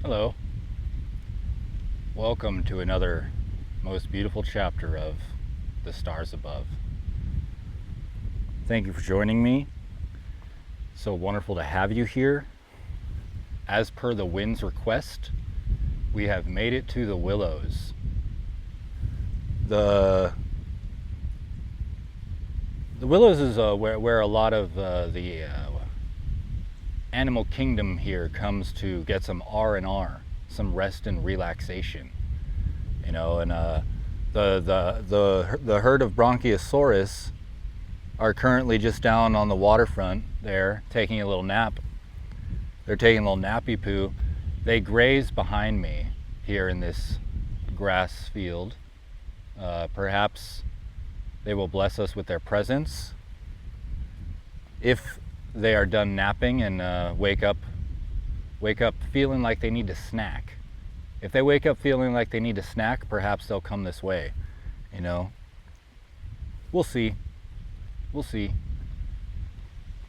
Hello. Welcome to another most beautiful chapter of The Stars Above. Thank you for joining me. So wonderful to have you here. As per the wind's request, we have made it to the Willows. The Willows is where a lot of the animal kingdom here comes to get some R&R, some rest and relaxation. You know, and the herd of Bronchiosaurus are currently just down on the waterfront there, taking a little nap. They're taking a little nappy poo. They graze behind me here in this grass field. Perhaps they will bless us with their presence. If they are done napping and wake up feeling like they need to snack. If they wake up feeling like they need to snack, perhaps they'll come this way, you know. We'll see. We'll see.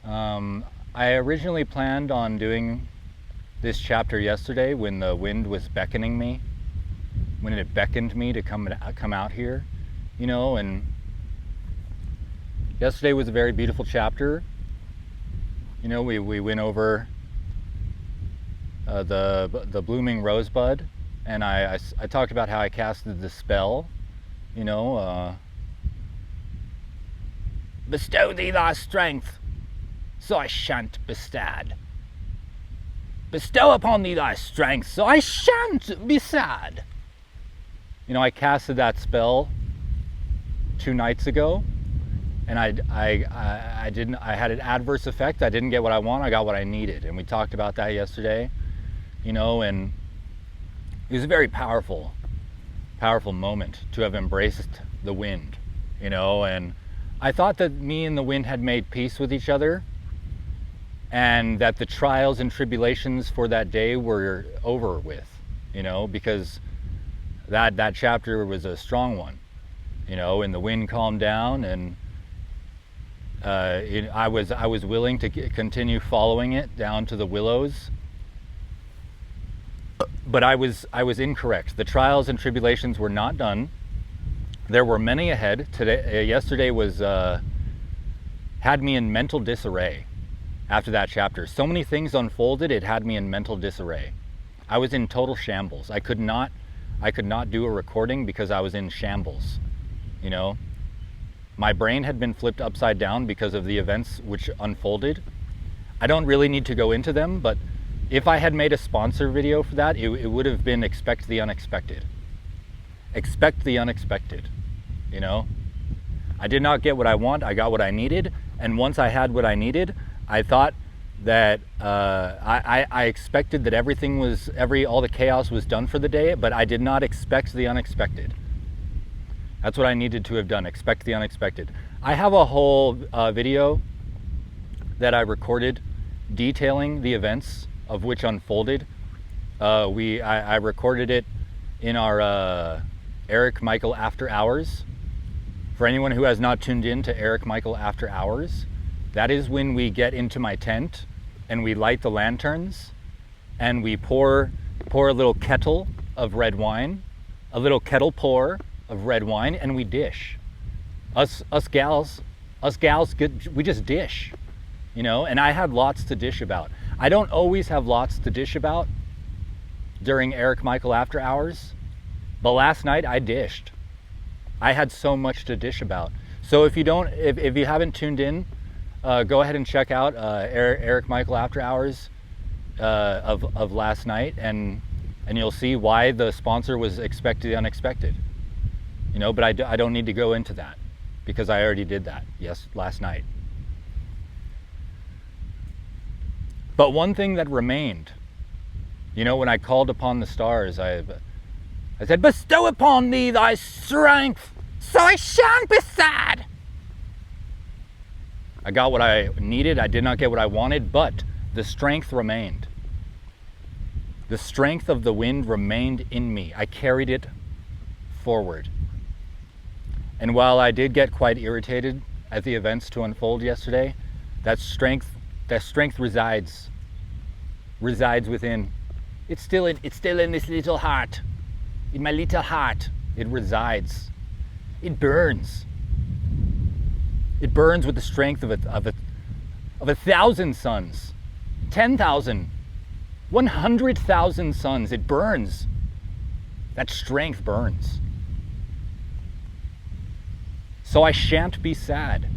I originally planned on doing this chapter yesterday when the wind was beckoning me, when it beckoned me to come out here, you know, and yesterday was a very beautiful chapter. You know, we went over the blooming rosebud, and I talked about how I casted the spell, you know, bestow thee thy strength, so I shan't be sad. Bestow upon thee thy strength, so I shan't be sad. You know, I casted that spell 2 nights ago, and I had an adverse effect. I didn't get what I want. I got what I needed, and we talked about that yesterday. You know, and it was a very powerful moment to have embraced the wind. You know, and I thought that me and the wind had made peace with each other, and that the trials and tribulations for that day were over with. You know, because that chapter was a strong one. You know, and the wind calmed down, and I was willing to continue following it down to the Willows, but I was incorrect. The trials and tribulations were not done. There were many ahead. Yesterday was had me in mental disarray. After that chapter, so many things unfolded. It had me in mental disarray. I was in total shambles. I could not do a recording because I was in shambles. You know. My brain had been flipped upside down because of the events which unfolded. I don't really need to go into them, but if I had made a sponsor video for that, it would have been expect the unexpected. Expect the unexpected, you know? I did not get what I want, I got what I needed, and once I had what I needed, I thought that I expected that all the chaos was done for the day, but I did not expect the unexpected. That's what I needed to have done, expect the unexpected. I have a whole video that I recorded detailing the events of which unfolded. I recorded it in our Eric Michael After Hours. For anyone who has not tuned in to Eric Michael After Hours, that is when we get into my tent and we light the lanterns and we pour a little kettle of red wine, a little kettle pour of red wine, and we dish. Us gals, we just dish, you know. And I had lots to dish about. I don't always have lots to dish about during Eric Michael After Hours, but last night I dished. I had so much to dish about. So if you haven't tuned in, go ahead and check out Eric Michael After Hours of last night, and you'll see why the sponsor was expect the unexpected. You know, but I don't need to go into that because I already did that last night. But one thing that remained, you know, when I called upon the stars, I said, bestow upon thee thy strength, so I shan't be sad. I got what I needed. I did not get what I wanted, but the strength remained. The strength of the wind remained in me. I carried it forward. And while I did get quite irritated at the events to unfold yesterday, that strength resides within. It's still in this little heart. In my little heart, it resides. It burns. It burns with the strength of 1,000 suns, 10,000, 100,000 suns. It burns. That strength burns. So I shan't be sad.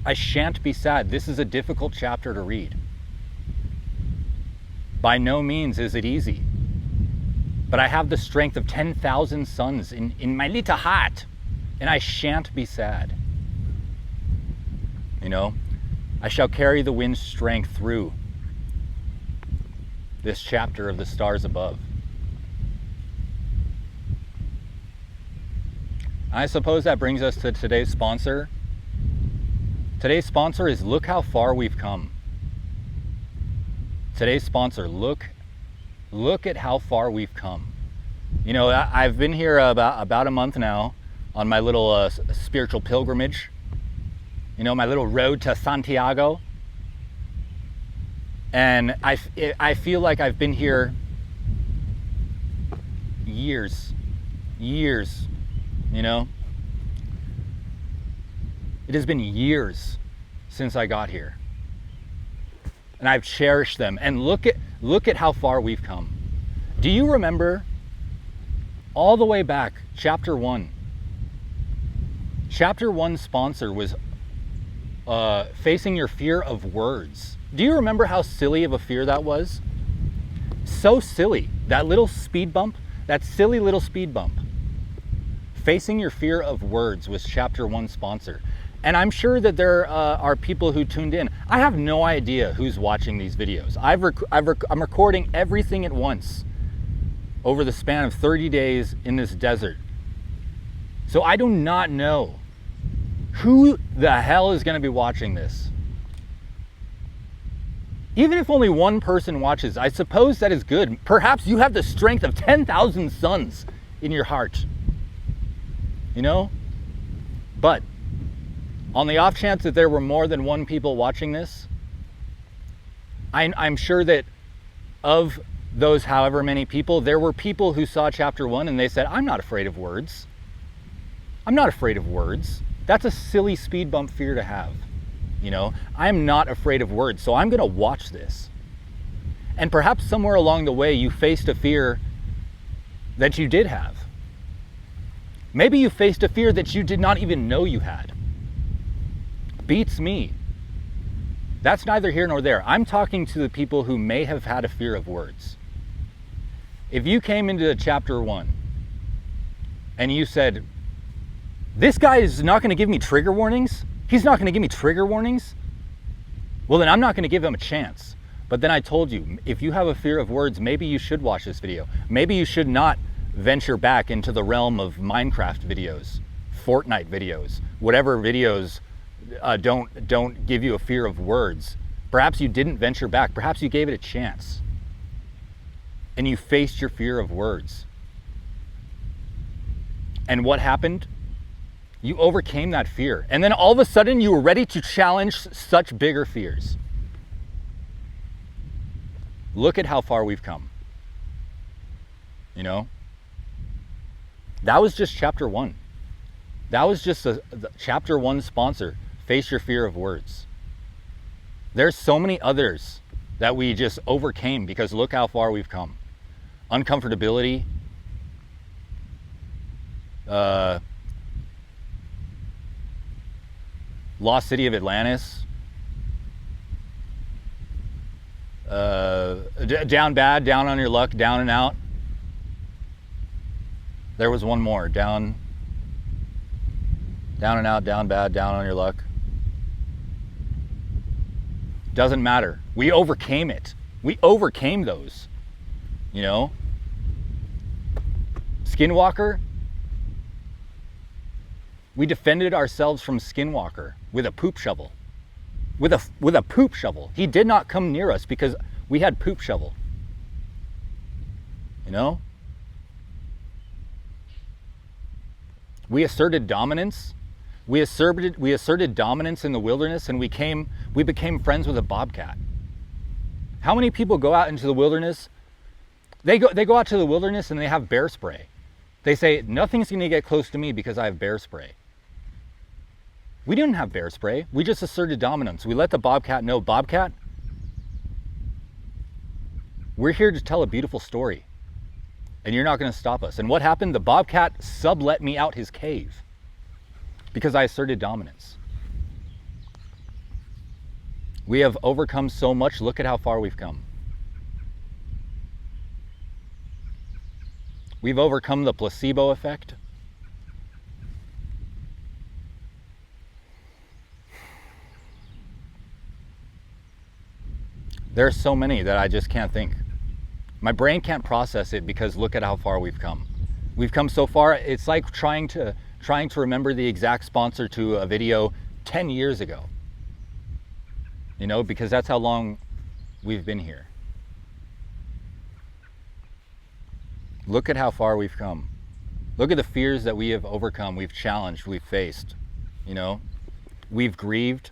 I shan't be sad. This is a difficult chapter to read. By no means is it easy. But I have the strength of 10,000 suns in my little heart, and I shan't be sad. You know, I shall carry the wind's strength through this chapter of the stars above. I suppose that brings us to today's sponsor. Today's sponsor is Look How Far We've Come. Today's sponsor, look at how far we've come. You know, I've been here about a month now on my little spiritual pilgrimage. You know, my little road to Santiago. And I feel like I've been here years, you know. It has been years since I got here. And I've cherished them. And look at how far we've come. Do you remember all the way back, chapter 1? Chapter 1's sponsor was facing your fear of words. Do you remember how silly of a fear that was? So silly. That little speed bump, that silly little speed bump. Facing your fear of words was chapter 1's sponsor. And I'm sure that there are people who tuned in. I have no idea who's watching these videos. I'm recording everything at once over the span of 30 days in this desert. So I do not know who the hell is going to be watching this. Even if only one person watches, I suppose that is good. Perhaps you have the strength of 10,000 suns in your heart. You know? But on the off chance that there were more than one people watching this, I'm sure that of those however many people, there were people who saw chapter 1 and they said, I'm not afraid of words. I'm not afraid of words. That's a silly speed bump fear to have. You know, I'm not afraid of words, so I'm going to watch this. And perhaps somewhere along the way you faced a fear that you did have. Maybe you faced a fear that you did not even know you had. Beats me. That's neither here nor there. I'm talking to the people who may have had a fear of words. If you came into chapter 1 and you said, this guy is not going to give me trigger warnings, he's not going to give me trigger warnings, well then I'm not going to give him a chance. But then I told you, if you have a fear of words, maybe you should watch this video. Maybe you should not venture back into the realm of Minecraft videos, Fortnite videos, whatever videos don't give you a fear of words. Perhaps you didn't venture back. Perhaps you gave it a chance and you faced your fear of words. And what happened? You overcame that fear. And then all of a sudden you were ready to challenge such bigger fears. Look at how far we've come. You know? That was just chapter 1. That was just the chapter 1 sponsor. Face your fear of words. There's so many others that we just overcame because look how far we've come. Uncomfortability. Lost City of Atlantis. Down bad, down on your luck, down and out. There was one more. Down and out, down bad, down on your luck. Doesn't matter. We overcame it. We overcame those. You know? Skinwalker. We defended ourselves from Skinwalker with a poop shovel. With a poop shovel. He did not come near us because we had poop shovel. You know? We asserted dominance. We asserted dominance in the wilderness, and we became friends with a bobcat. How many people go out into the wilderness They go out to the wilderness and they have bear spray. They say, nothing's going to get close to me because I have bear spray. We didn't have bear spray. We just asserted dominance. We let the bobcat know, Bobcat, we're here to tell a beautiful story, and you're not going to stop us. And what happened? The bobcat sublet me out his cave because I asserted dominance. We have overcome so much. Look at how far we've come. We've overcome the placebo effect. There's so many that I just can't think. My brain can't process it because look at how far we've come. We've come so far. It's like trying to remember the exact sponsor to a video 10 years ago. You know, because that's how long we've been here. Look at how far we've come. Look at the fears that we have overcome, we've challenged, we've faced. You know, we've grieved.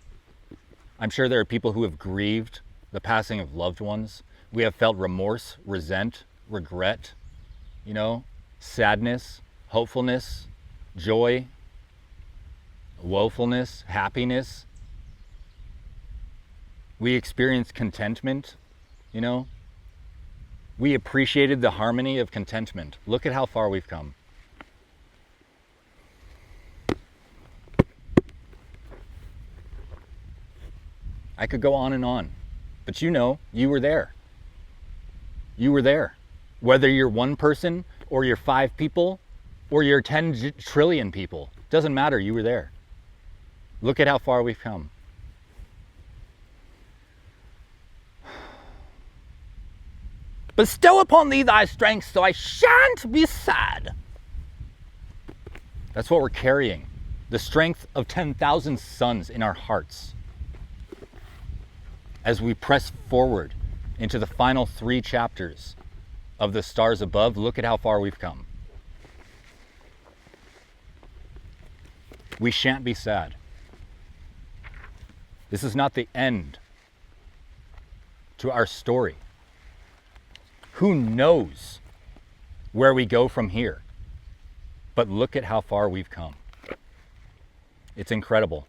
I'm sure there are people who have grieved the passing of loved ones. We have felt remorse, resent, regret, you know, sadness, hopefulness, joy, woefulness, happiness. We experienced contentment, you know. We appreciated the harmony of contentment. Look at how far we've come. I could go on, but you know, you were there. You were there. Whether you're one person or you're 5 people or you're 10 trillion people, doesn't matter, you were there. Look at how far we've come. Bestow upon thee thy strength, so I shan't be sad. That's what we're carrying. The strength of 10,000 suns in our hearts. As we press forward into the final 3 chapters of the stars above, look at how far we've come. We shan't be sad. This is not the end to our story. Who knows where we go from here? But look at how far we've come. It's incredible.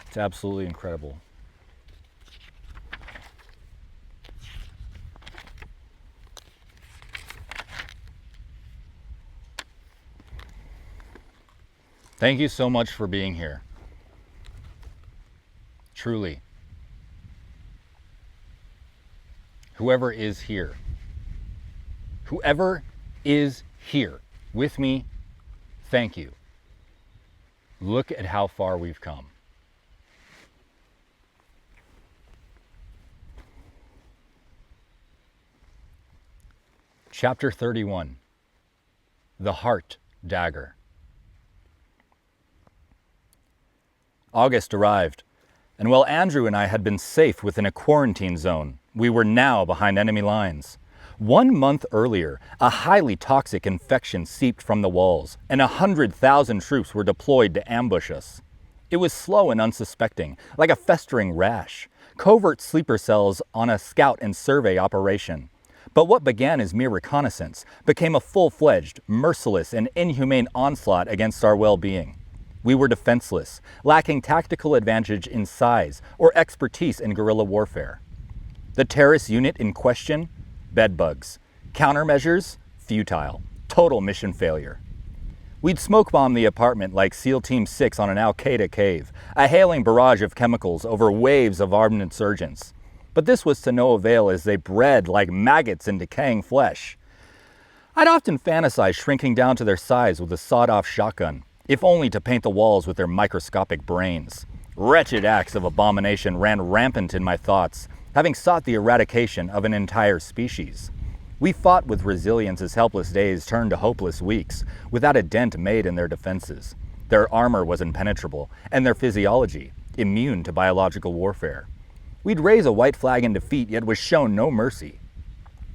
It's absolutely incredible. Thank you so much for being here. Truly. Whoever is here with me, thank you. Look at how far we've come. Chapter 31, The Heart Dagger. August arrived, and while Andrew and I had been safe within a quarantine zone, we were now behind enemy lines. 1 month earlier, a highly toxic infection seeped from the walls, and 100,000 troops were deployed to ambush us. It was slow and unsuspecting, like a festering rash, covert sleeper cells on a scout and survey operation. But what began as mere reconnaissance became a full-fledged, merciless, and inhumane onslaught against our well-being. We were defenseless, lacking tactical advantage in size or expertise in guerrilla warfare. The terrorist unit in question? Bedbugs. Countermeasures? Futile. Total mission failure. We'd smoke bomb the apartment like SEAL Team 6 on an Al-Qaeda cave, a hailing barrage of chemicals over waves of armed insurgents. But this was to no avail as they bred like maggots in decaying flesh. I'd often fantasize shrinking down to their size with a sawed-off shotgun, if only to paint the walls with their microscopic brains. Wretched acts of abomination ran rampant in my thoughts, having sought the eradication of an entire species. We fought with resilience as helpless days turned to hopeless weeks, without a dent made in their defenses. Their armor was impenetrable, and their physiology immune to biological warfare. We'd raise a white flag in defeat, yet was shown no mercy.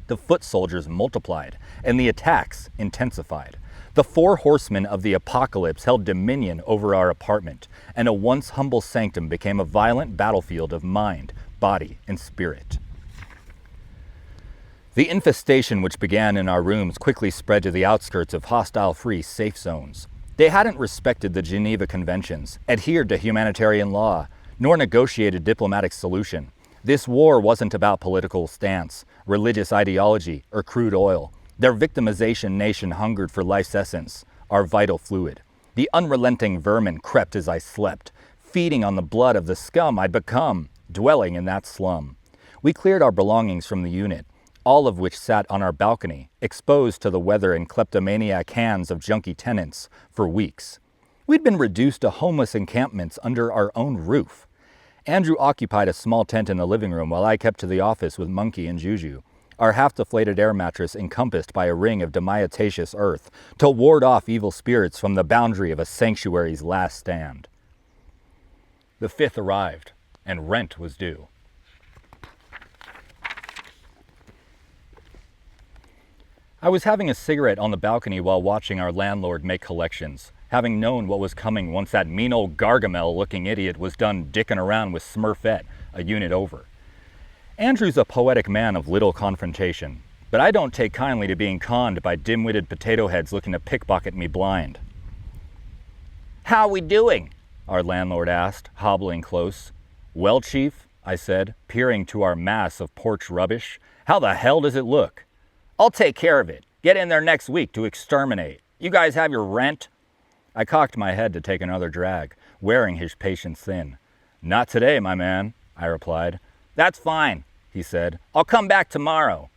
The foot soldiers multiplied, and the attacks intensified. The 4 horsemen of the apocalypse held dominion over our apartment, and a once humble sanctum became a violent battlefield of mind, body, and spirit. The infestation which began in our rooms quickly spread to the outskirts of hostile-free safe zones. They hadn't respected the Geneva Conventions, adhered to humanitarian law, nor negotiated diplomatic solution. This war wasn't about political stance, religious ideology, or crude oil. Their victimization nation hungered for life's essence, our vital fluid. The unrelenting vermin crept as I slept, feeding on the blood of the scum I'd become, dwelling in that slum. We cleared our belongings from the unit, all of which sat on our balcony, exposed to the weather and kleptomaniac hands of junkie tenants for weeks. We'd been reduced to homeless encampments under our own roof. Andrew occupied a small tent in the living room while I kept to the office with Monkey and Juju, our half-deflated air mattress encompassed by a ring of diatomaceous earth to ward off evil spirits from the boundary of a sanctuary's last stand. The 5th arrived, and rent was due. I was having a cigarette on the balcony while watching our landlord make collections, having known what was coming once that mean old Gargamel-looking idiot was done dicking around with Smurfette a unit over. Andrew's a poetic man of little confrontation, but I don't take kindly to being conned by dim-witted potato heads looking to pickpocket me blind. "How we doing?" our landlord asked, hobbling close. "Well, Chief," I said, peering to our mass of porch rubbish, "how the hell does it look?" "I'll take care of it. Get in there next week to exterminate. You guys have your rent?" I cocked my head to take another drag, wearing his patience thin. "Not today, my man," I replied. "That's fine," he said. "I'll come back tomorrow."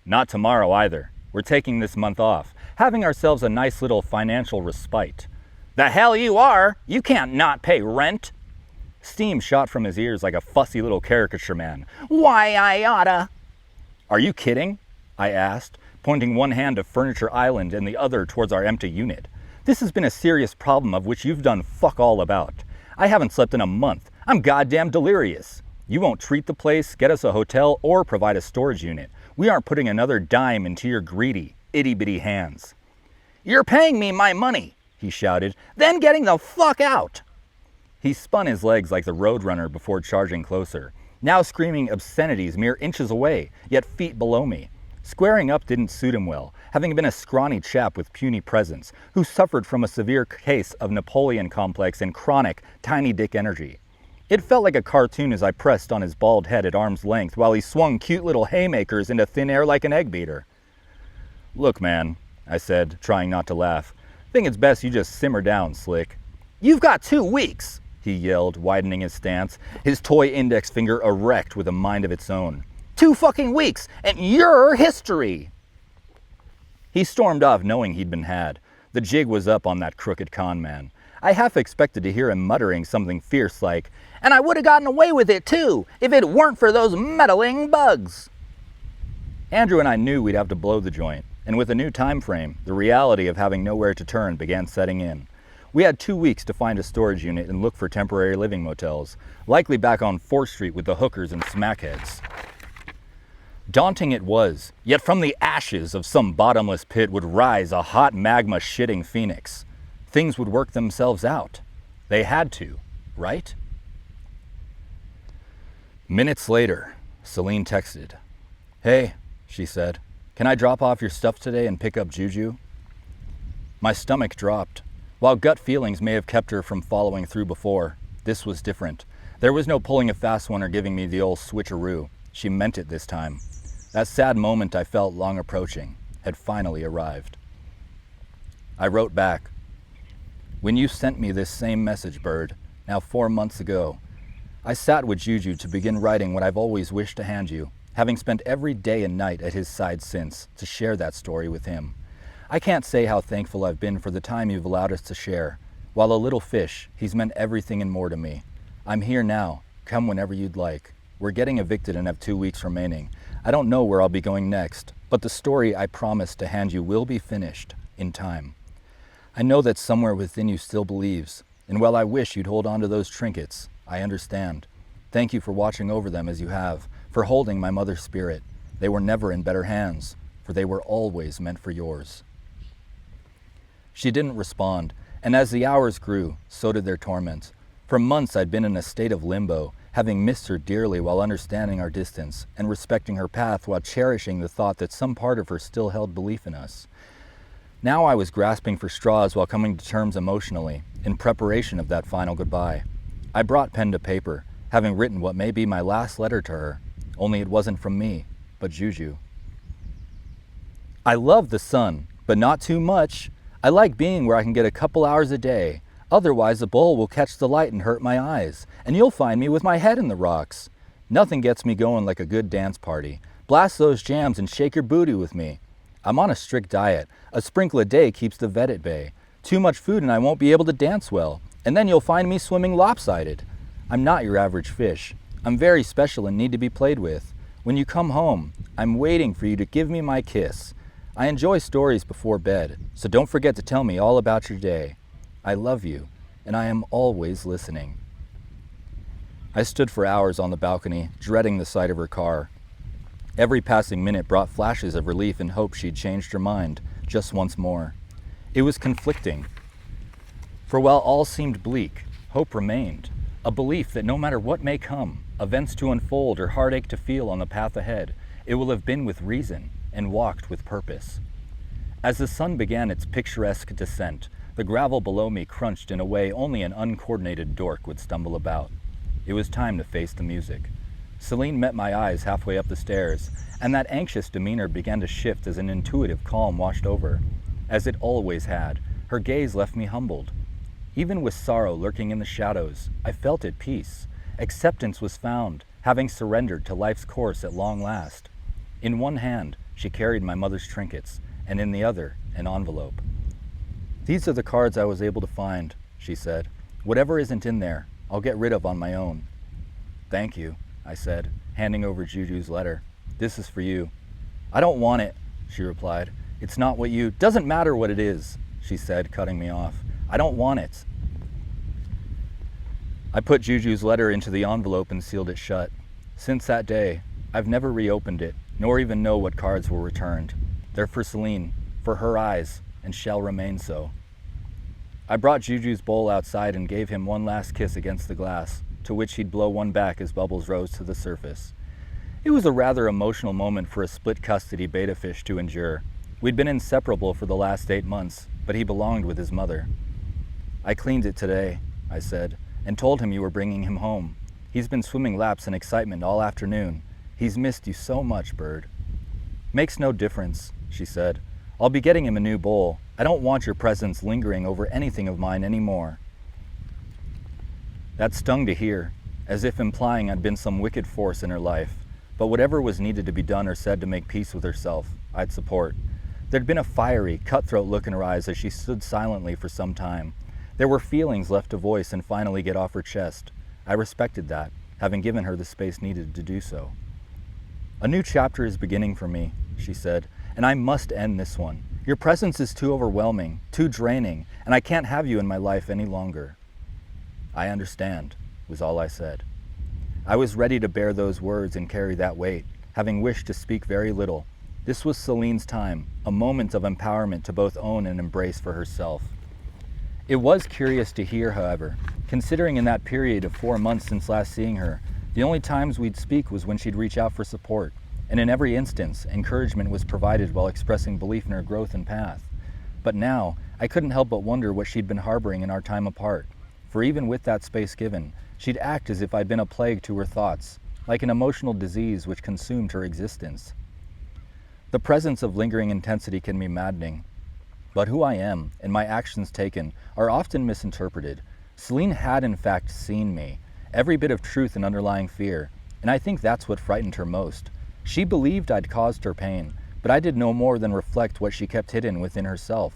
"Not tomorrow either. We're taking this month off, having ourselves a nice little financial respite." "The hell you are! You can't not pay rent!" Steam shot from his ears like a fussy little caricature man. "Why, I oughta..." "Are you kidding?" I asked, pointing one hand to Furniture Island and the other towards our empty unit. "This has been a serious problem of which you've done fuck all about. I haven't slept in a month. I'm goddamn delirious. You won't treat the place, get us a hotel, or provide a storage unit. We aren't putting another dime into your greedy, itty-bitty hands." "You're paying me my money," he shouted, "then getting the fuck out." He spun his legs like the roadrunner before charging closer, now screaming obscenities mere inches away, yet feet below me. Squaring up didn't suit him well, having been a scrawny chap with puny presence, who suffered from a severe case of Napoleon complex and chronic tiny dick energy. It felt like a cartoon as I pressed on his bald head at arm's length while he swung cute little haymakers into thin air like an egg beater. "Look, man," I said, trying not to laugh. "Think it's best you just simmer down, Slick." "You've got 2 weeks," he yelled, widening his stance, his toy index finger erect with a mind of its own. 2 fucking weeks, and you're history." He stormed off knowing he'd been had. The jig was up on that crooked con man. I half expected to hear him muttering something fierce like, "And I would have gotten away with it too, if it weren't for those meddling bugs." Andrew and I knew we'd have to blow the joint, and with a new time frame, the reality of having nowhere to turn began setting in. We had 2 weeks to find a storage unit and look for temporary living motels, likely back on 4th Street with the hookers and smackheads. Daunting it was, yet from the ashes of some bottomless pit would rise a hot magma-shitting phoenix. Things would work themselves out. They had to, right? Minutes later, Celine texted. "Hey," she said, "can I drop off your stuff today and pick up Juju?" My stomach dropped. While gut feelings may have kept her from following through before, this was different. There was no pulling a fast one or giving me the old switcheroo. She meant it this time. That sad moment I felt long approaching had finally arrived. I wrote back, "When you sent me this same message, Bird, now 4 months ago, I sat with Juju to begin writing what I've always wished to hand you, having spent every day and night at his side since, to share that story with him. I can't say how thankful I've been for the time you've allowed us to share. While a little fish, he's meant everything and more to me. I'm here now. Come whenever you'd like. We're getting evicted and have 2 weeks remaining. I don't know where I'll be going next, but the story I promised to hand you will be finished in time. I know that somewhere within you still believes, and while I wish you'd hold on to those trinkets, I understand. Thank you for watching over them as you have, for holding my mother's spirit. They were never in better hands, for they were always meant for yours." She didn't respond, and as the hours grew, so did their torment. For months I'd been in a state of limbo, having missed her dearly while understanding our distance and respecting her path while cherishing the thought that some part of her still held belief in us. Now I was grasping for straws while coming to terms emotionally, in preparation of that final goodbye. I brought pen to paper, having written what may be my last letter to her, only it wasn't from me, but Juju. I love the sun, but not too much. I like being where I can get a couple hours a day. Otherwise, the bowl will catch the light and hurt my eyes, and you'll find me with my head in the rocks. Nothing gets me going like a good dance party. Blast those jams and shake your booty with me. I'm on a strict diet. A sprinkle a day keeps the vet at bay. Too much food and I won't be able to dance well, and then you'll find me swimming lopsided. I'm not your average fish. I'm very special and need to be played with. When you come home, I'm waiting for you to give me my kiss. I enjoy stories before bed, so don't forget to tell me all about your day. I love you, and I am always listening. I stood for hours on the balcony, dreading the sight of her car. Every passing minute brought flashes of relief and hope she'd changed her mind, just once more. It was conflicting. For while all seemed bleak, hope remained, a belief that no matter what may come, events to unfold or heartache to feel on the path ahead, it will have been with reason and walked with purpose. As the sun began its picturesque descent, the gravel below me crunched in a way only an uncoordinated dork would stumble about. It was time to face the music. Celine met my eyes halfway up the stairs, and that anxious demeanor began to shift as an intuitive calm washed over. As it always had, her gaze left me humbled. Even with sorrow lurking in the shadows, I felt at peace. Acceptance was found, having surrendered to life's course at long last. In one hand, she carried my mother's trinkets, and in the other, an envelope. "These are the cards I was able to find," she said. "Whatever isn't in there, I'll get rid of on my own." "Thank you," I said, handing over Juju's letter. "This is for you." "I don't want it," she replied. "It's not what you—" "Doesn't matter what it is," she said, cutting me off. "I don't want it." I put Juju's letter into the envelope and sealed it shut. Since that day, I've never reopened it, nor even know what cards were returned. They're for Celine, for her eyes, and shall remain so. I brought Juju's bowl outside and gave him one last kiss against the glass, to which he'd blow one back as bubbles rose to the surface. It was a rather emotional moment for a split-custody betta fish to endure. We'd been inseparable for the last 8 months, but he belonged with his mother. "I cleaned it today," I said, "and told him you were bringing him home. He's been swimming laps in excitement all afternoon. He's missed you so much, Bird." "Makes no difference," she said. "I'll be getting him a new bowl. I don't want your presence lingering over anything of mine anymore." That stung to hear, as if implying I'd been some wicked force in her life, but whatever was needed to be done or said to make peace with herself, I'd support. There'd been a fiery, cutthroat look in her eyes as she stood silently for some time. There were feelings left to voice and finally get off her chest. I respected that, having given her the space needed to do so. "A new chapter is beginning for me," she said, "and I must end this one. Your presence is too overwhelming, too draining, and I can't have you in my life any longer." "I understand," was all I said. I was ready to bear those words and carry that weight, having wished to speak very little. This was Celine's time, a moment of empowerment to both own and embrace for herself. It was curious to hear, however, considering in that period of 4 months since last seeing her, the only times we'd speak was when she'd reach out for support, and in every instance, encouragement was provided while expressing belief in her growth and path. But now, I couldn't help but wonder what she'd been harboring in our time apart, for even with that space given, she'd act as if I'd been a plague to her thoughts, like an emotional disease which consumed her existence. The presence of lingering intensity can be maddening, but who I am and my actions taken are often misinterpreted. Celine had in fact seen me, every bit of truth and underlying fear, and I think that's what frightened her most. She believed I'd caused her pain, but I did no more than reflect what she kept hidden within herself.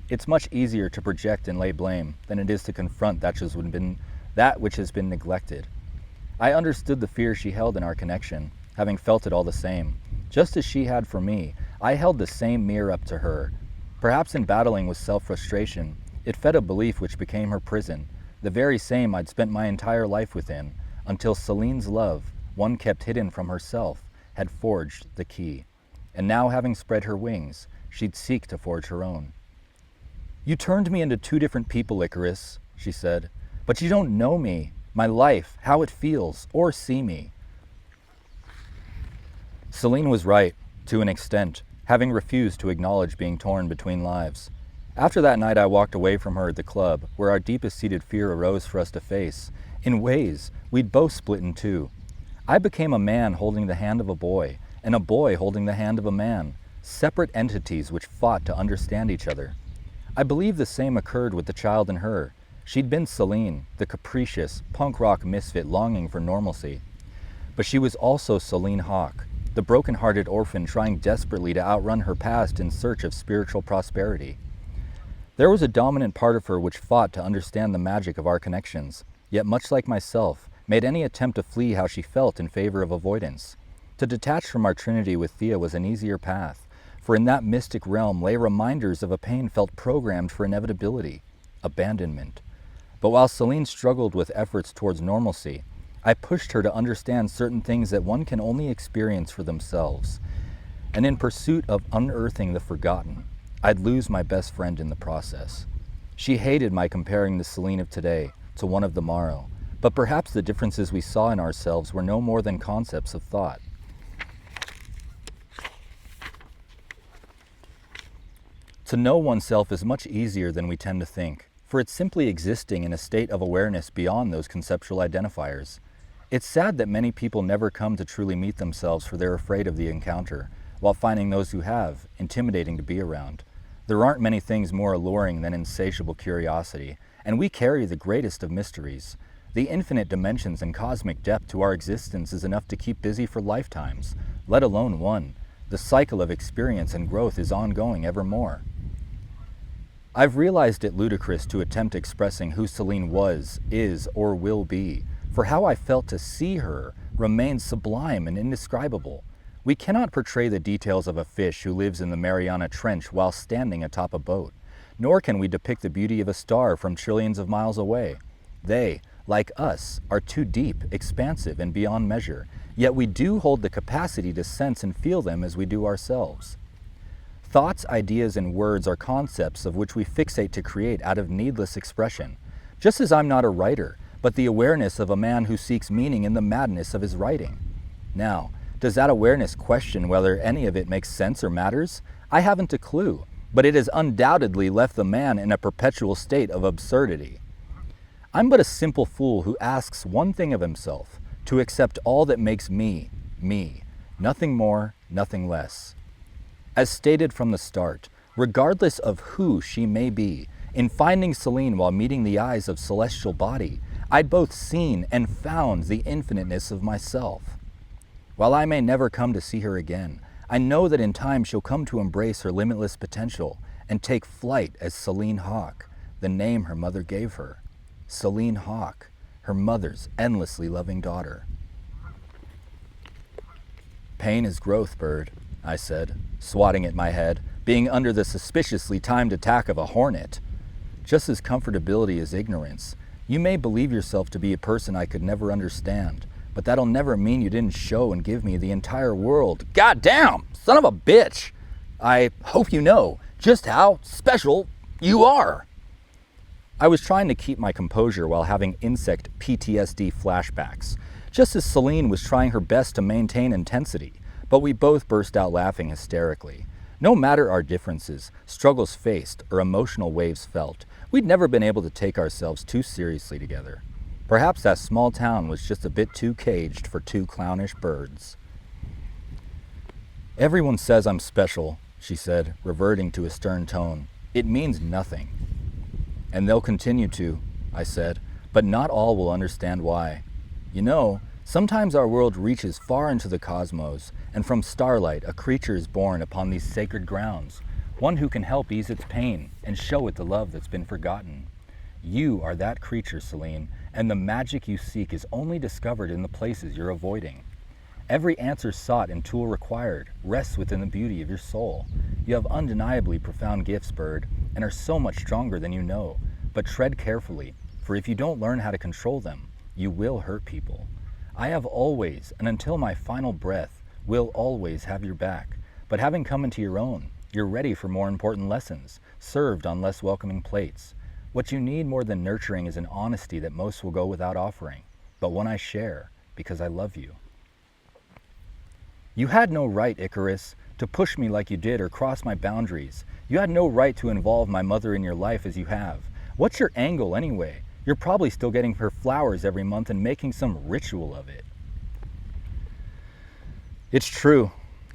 It's much easier to project and lay blame than it is to confront that which has been neglected. I understood the fear she held in our connection, having felt it all the same. Just as she had for me, I held the same mirror up to her. Perhaps in battling with self-frustration, it fed a belief which became her prison, the very same I'd spent my entire life within, until Celine's love, one kept hidden from herself, had forged the key. And now, having spread her wings, she'd seek to forge her own. You turned me into two different people, Icarus, she said. But you don't know me, my life, how it feels, or see me. Celine was right, to an extent, having refused to acknowledge being torn between lives. After that night, I walked away from her at the club, where our deepest-seated fear arose for us to face. In ways, we'd both split in two. I became a man holding the hand of a boy, and a boy holding the hand of a man, separate entities which fought to understand each other. I believe the same occurred with the child in her. She'd been Celine, the capricious, punk rock misfit longing for normalcy. But she was also Celine Hawk, the broken-hearted orphan trying desperately to outrun her past in search of spiritual prosperity. There was a dominant part of her which fought to understand the magic of our connections, yet much like myself, made any attempt to flee how she felt in favor of avoidance. To detach from our trinity with Thea was an easier path, for in that mystic realm lay reminders of a pain felt programmed for inevitability, abandonment. But while Celine struggled with efforts towards normalcy, I pushed her to understand certain things that one can only experience for themselves. And in pursuit of unearthing the forgotten, I'd lose my best friend in the process. She hated my comparing the Celine of today to one of the morrow, but perhaps the differences we saw in ourselves were no more than concepts of thought. To know oneself is much easier than we tend to think, for it's simply existing in a state of awareness beyond those conceptual identifiers. It's sad that many people never come to truly meet themselves, for they're afraid of the encounter, while finding those who have intimidating to be around. There aren't many things more alluring than insatiable curiosity, and we carry the greatest of mysteries. The infinite dimensions and cosmic depth to our existence is enough to keep busy for lifetimes, let alone one. The cycle of experience and growth is ongoing evermore. I've realized it ludicrous to attempt expressing who Celine was, is, or will be, for how I felt to see her remains sublime and indescribable. We cannot portray the details of a fish who lives in the Mariana Trench while standing atop a boat, nor can we depict the beauty of a star from trillions of miles away. They, like us, are too deep, expansive, and beyond measure, yet we do hold the capacity to sense and feel them as we do ourselves. Thoughts, ideas, and words are concepts of which we fixate to create out of needless expression. Just as I'm not a writer, but the awareness of a man who seeks meaning in the madness of his writing. Now, does that awareness question whether any of it makes sense or matters? I haven't a clue, but it has undoubtedly left the man in a perpetual state of absurdity. I'm but a simple fool who asks one thing of himself, to accept all that makes me, me, nothing more, nothing less. As stated from the start, regardless of who she may be, in finding Celine while meeting the eyes of celestial body, I'd both seen and found the infiniteness of myself. While I may never come to see her again, I know that in time she'll come to embrace her limitless potential and take flight as Celine Hawk, the name her mother gave her. Celine Hawk, her mother's endlessly loving daughter. Pain is growth, Bird, I said, swatting at my head, being under the suspiciously timed attack of a hornet. Just as comfortability is ignorance. You may believe yourself to be a person I could never understand, but that'll never mean you didn't show and give me the entire world. Goddamn, son of a bitch! I hope you know just how special you are. I was trying to keep my composure while having insect PTSD flashbacks, just as Celine was trying her best to maintain intensity, but we both burst out laughing hysterically. No matter our differences, struggles faced, or emotional waves felt, we'd never been able to take ourselves too seriously together. Perhaps that small town was just a bit too caged for two clownish birds. Everyone says I'm special, she said, reverting to a stern tone. It means nothing. And they'll continue to, I said, but not all will understand why. You know, sometimes our world reaches far into the cosmos, and from starlight a creature is born upon these sacred grounds, one who can help ease its pain and show it the love that's been forgotten. You are that creature, Celine, and the magic you seek is only discovered in the places you're avoiding. Every answer sought and tool required rests within the beauty of your soul. You have undeniably profound gifts, Bird, and are so much stronger than you know. But tread carefully, for if you don't learn how to control them, you will hurt people. I have always, and until my final breath, will always have your back. But having come into your own, You're ready for more important lessons, served on less welcoming plates. What you need more than nurturing is an honesty that most will go without offering, but one I share because I love you. You had no right, Icarus, to push me like you did or cross my boundaries. You had no right to involve my mother in your life as you have. What's your angle anyway? You're probably still getting her flowers every month and making some ritual of it. It's true.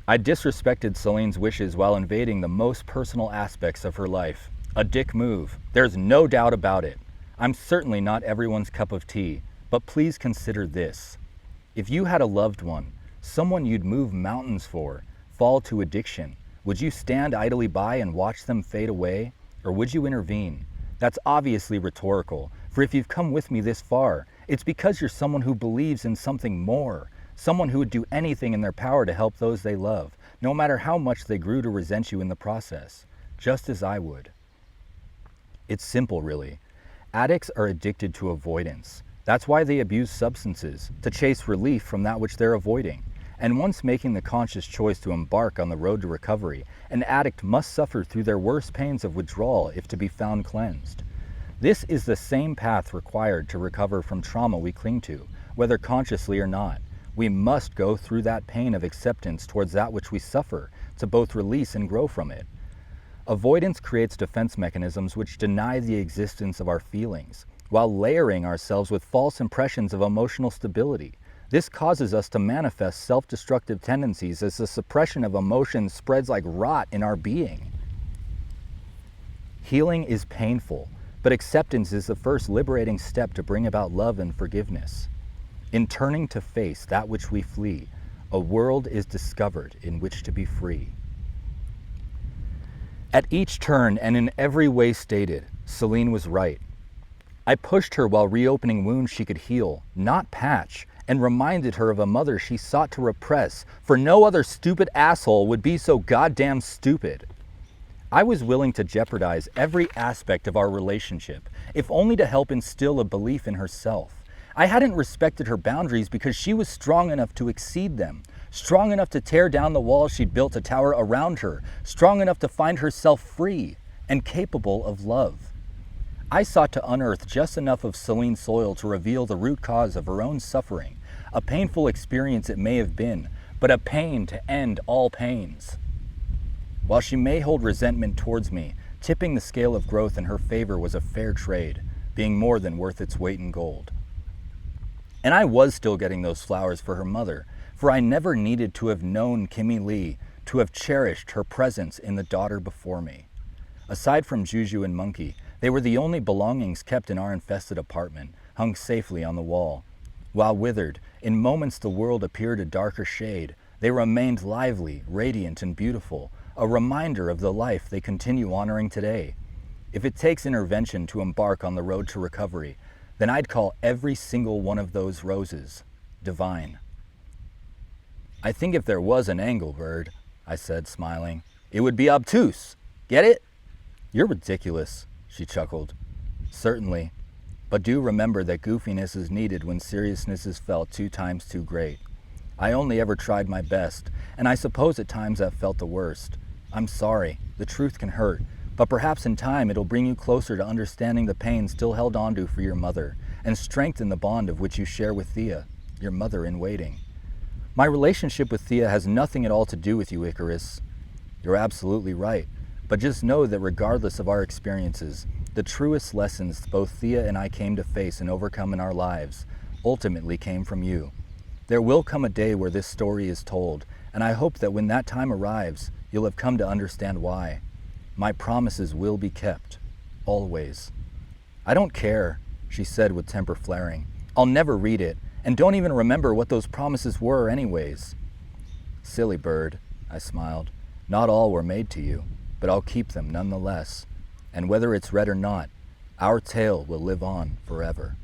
I disrespected Celine's wishes while invading the most personal aspects of her life. A dick move. There's no doubt about it. I'm certainly not everyone's cup of tea, but please consider this. If you had a loved one, someone you'd move mountains for, fall to addiction, would you stand idly by and watch them fade away, or would you intervene? That's obviously rhetorical, for if you've come with me this far, it's because you're someone who believes in something more, someone who would do anything in their power to help those they love, no matter how much they grew to resent you in the process, just as I would. It's simple, really. Addicts are addicted to avoidance. That's why they abuse substances, to chase relief from that which they're avoiding. And once making the conscious choice to embark on the road to recovery, an addict must suffer through their worst pains of withdrawal if to be found cleansed. This is the same path required to recover from trauma we cling to, whether consciously or not. We must go through that pain of acceptance towards that which we suffer, to both release and grow from it. Avoidance creates defense mechanisms which deny the existence of our feelings, while layering ourselves with false impressions of emotional stability. This causes us to manifest self-destructive tendencies as the suppression of emotions spreads like rot in our being. Healing is painful, but acceptance is the first liberating step to bring about love and forgiveness. In turning to face that which we flee, a world is discovered in which to be free. At each turn and in every way stated, Celine was right. I pushed her while reopening wounds she could heal, not patch, and reminded her of a mother she sought to repress, for no other stupid asshole would be so goddamn stupid. I was willing to jeopardize every aspect of our relationship, if only to help instill a belief in herself. I hadn't respected her boundaries because she was strong enough to exceed them, strong enough to tear down the walls she'd built to tower around her, strong enough to find herself free and capable of love. I sought to unearth just enough of Celine's soil to reveal the root cause of her own suffering, a painful experience it may have been, but a pain to end all pains. While she may hold resentment towards me, tipping the scale of growth in her favor was a fair trade, being more than worth its weight in gold. And I was still getting those flowers for her mother, for I never needed to have known Kimmy Lee, to have cherished her presence in the daughter before me. Aside from Juju and Monkey, they were the only belongings kept in our infested apartment, hung safely on the wall. While withered, in moments the world appeared a darker shade, they remained lively, radiant, and beautiful, a reminder of the life they continue honoring today. If it takes intervention to embark on the road to recovery, then I'd call every single one of those roses divine. I think if there was an angle, Bird, I said, smiling, it would be obtuse. Get it? You're ridiculous, she chuckled. Certainly, but do remember that goofiness is needed when seriousness is felt 2 times too great. I only ever tried my best, and I suppose at times I've felt the worst. I'm sorry, the truth can hurt, but perhaps in time it'll bring you closer to understanding the pain still held onto for your mother, and strengthen the bond of which you share with Thea, your mother in waiting. My relationship with Thea has nothing at all to do with you, Icarus. You're absolutely right, but just know that regardless of our experiences, the truest lessons both Thea and I came to face and overcome in our lives ultimately came from you. There will come a day where this story is told, and I hope that when that time arrives, you'll have come to understand why. My promises will be kept, always. I don't care, she said with temper flaring. I'll never read it, and don't even remember what those promises were anyways. Silly bird, I smiled. Not all were made to you, but I'll keep them nonetheless. And whether it's read or not, our tale will live on forever.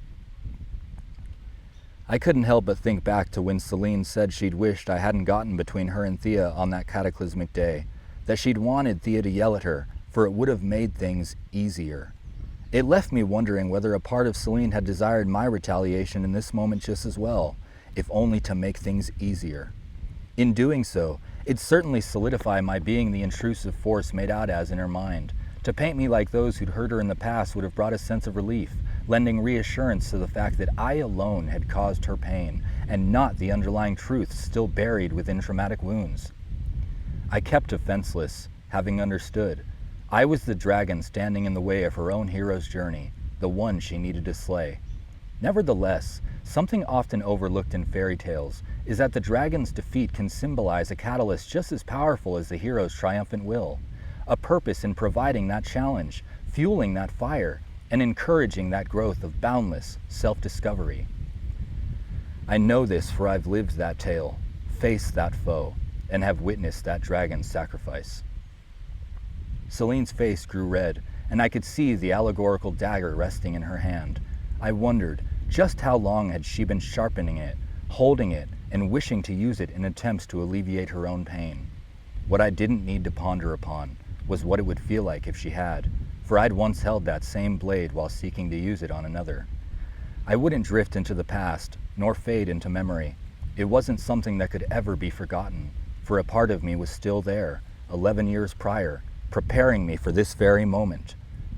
I couldn't help but think back to when Celine said she'd wished I hadn't gotten between her and Thea on that cataclysmic day, that she'd wanted Thea to yell at her, for it would have made things easier. It left me wondering whether a part of Celine had desired my retaliation in this moment just as well, if only to make things easier. In doing so, It'd certainly solidify my being the intrusive force made out as in her mind. To paint me like those who'd hurt her in the past would have brought a sense of relief, lending reassurance to the fact that I alone had caused her pain, and not the underlying truths still buried within traumatic wounds. I kept defenseless, having understood. I was the dragon standing in the way of her own hero's journey, the one she needed to slay. Nevertheless, something often overlooked in fairy tales is that the dragon's defeat can symbolize a catalyst just as powerful as the hero's triumphant will, a purpose in providing that challenge, fueling that fire, and encouraging that growth of boundless self-discovery. I know this, for I've lived that tale, faced that foe, and have witnessed that dragon's sacrifice. Celine's face grew red, and I could see the allegorical dagger resting in her hand. I wondered, just how long had she been sharpening it, holding it, and wishing to use it in attempts to alleviate her own pain? What I didn't need to ponder upon was what it would feel like if she had, for I'd once held that same blade while seeking to use it on another. I wouldn't drift into the past, nor fade into memory. It wasn't something that could ever be forgotten, for a part of me was still there, 11 years prior, preparing me for this very moment,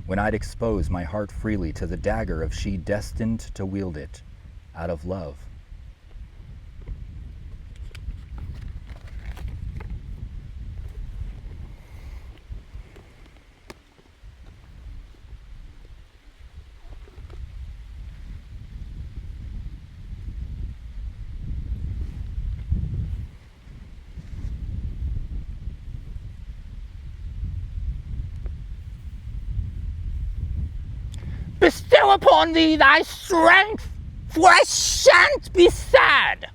when I'd expose my heart freely to the dagger of she destined to wield it, out of love. Bestow upon thee thy strength, for I shan't be sad.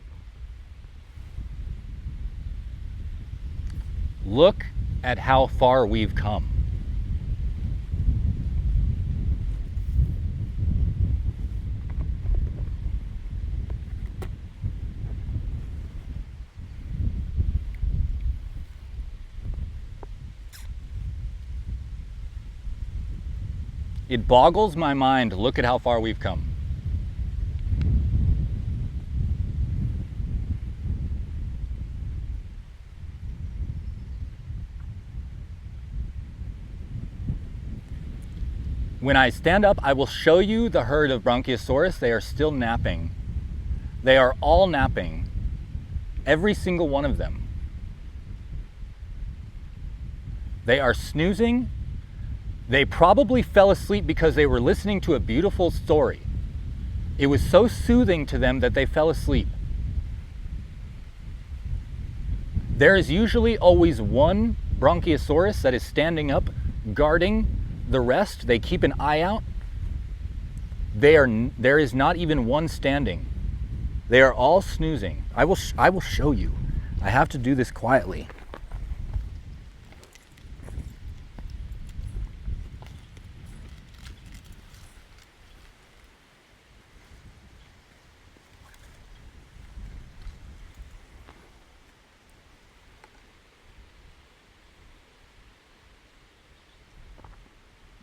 Look at how far we've come. It boggles my mind to look at how far we've come. When I stand up, I will show you the herd of Bronchiosaurus. They are still napping. They are all napping. Every single one of them. They are snoozing. They probably fell asleep because they were listening to a beautiful story. It was so soothing to them that they fell asleep. There is usually always one Bronchiosaurus that is standing up, guarding the rest. They keep an eye out. There is not even one standing. They are all snoozing. I will show you. I have to do this quietly.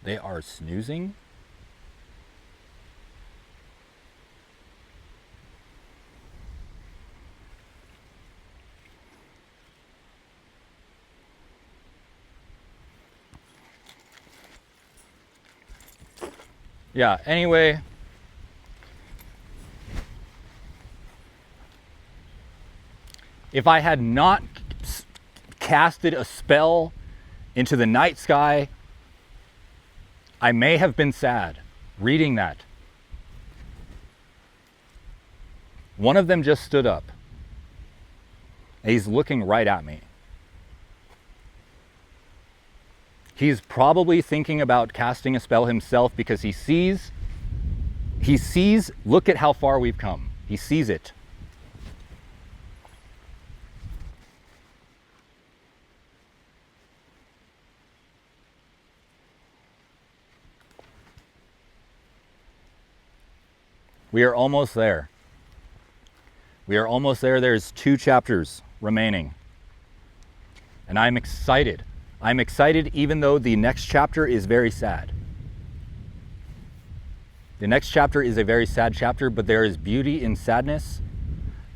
They are snoozing. Yeah, anyway. If I had not casted a spell into the night sky, I may have been sad reading that. One of them just stood up. And he's looking right at me. He's probably thinking about casting a spell himself because he sees, look at how far we've come. He sees it. We are almost there. We are almost there. There's 2 chapters remaining. And I'm excited. I'm excited even though the next chapter is very sad. The next chapter is a very sad chapter, but there is beauty in sadness.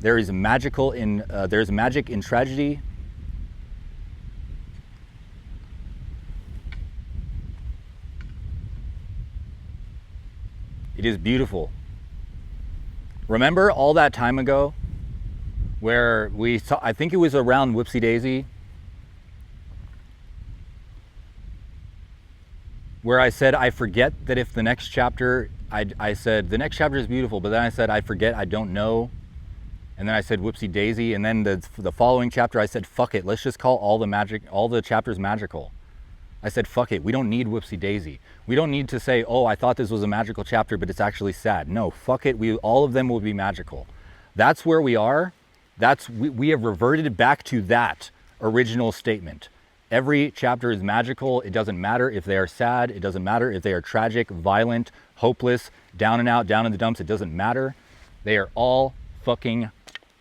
There is magic in tragedy. It is beautiful. Remember all that time ago where we saw, I think it was around Whoopsie Daisy, where I said, I forget that if the next chapter, I said, the next chapter is beautiful, but then I said, I forget, I don't know. And then I said, Whoopsie Daisy. And then the following chapter, I said, fuck it, let's just call all the chapters magical. I said, fuck it, we don't need Whoopsie Daisy. We don't need to say, oh, I thought this was a magical chapter, but it's actually sad. No, fuck it, all of them will be magical. That's where we are. We have reverted back to that original statement. Every chapter is magical. It doesn't matter if they are sad. It doesn't matter if they are tragic, violent, hopeless, down and out, down in the dumps. It doesn't matter. They are all fucking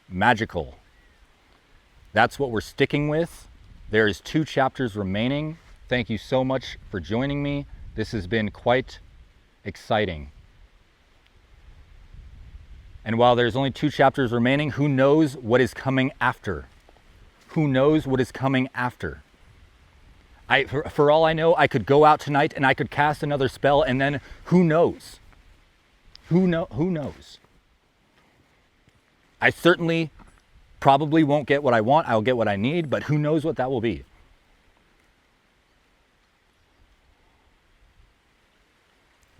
magical. That's what we're sticking with. There is 2 chapters remaining. Thank you so much for joining me. This has been quite exciting. And while there's only 2 chapters remaining, who knows what is coming after? Who knows what is coming after? For all I know, I could go out tonight and I could cast another spell, and then who knows? Who knows? I certainly probably won't get what I want. I'll get what I need, but who knows what that will be?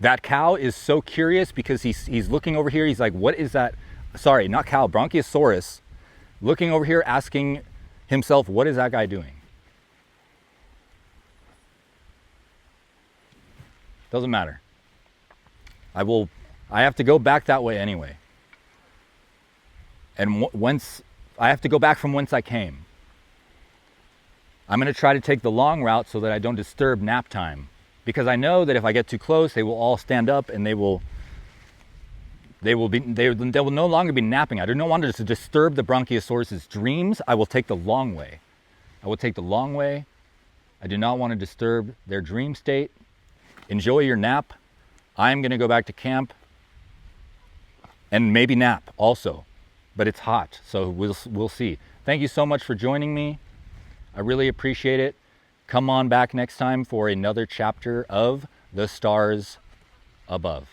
That cow is so curious because he's looking over here. He's like, what is that? Sorry, not cow, Bronchiosaurus. Looking over here, asking himself, what is that guy doing? Doesn't matter. I have to go back that way anyway. And I have to go back from whence I came. I'm going to try to take the long route so that I don't disturb nap time. Because I know that if I get too close, they will all stand up and they will no longer be napping. I do not want to disturb the Bronchiosaurus' dreams. I will take the long way. I will take the long way. I do not want to disturb their dream state. Enjoy your nap. I'm going to go back to camp and maybe nap also, but it's hot, so we'll see. Thank you so much for joining me. I really appreciate it. Come on back next time for another chapter of The Stars Above.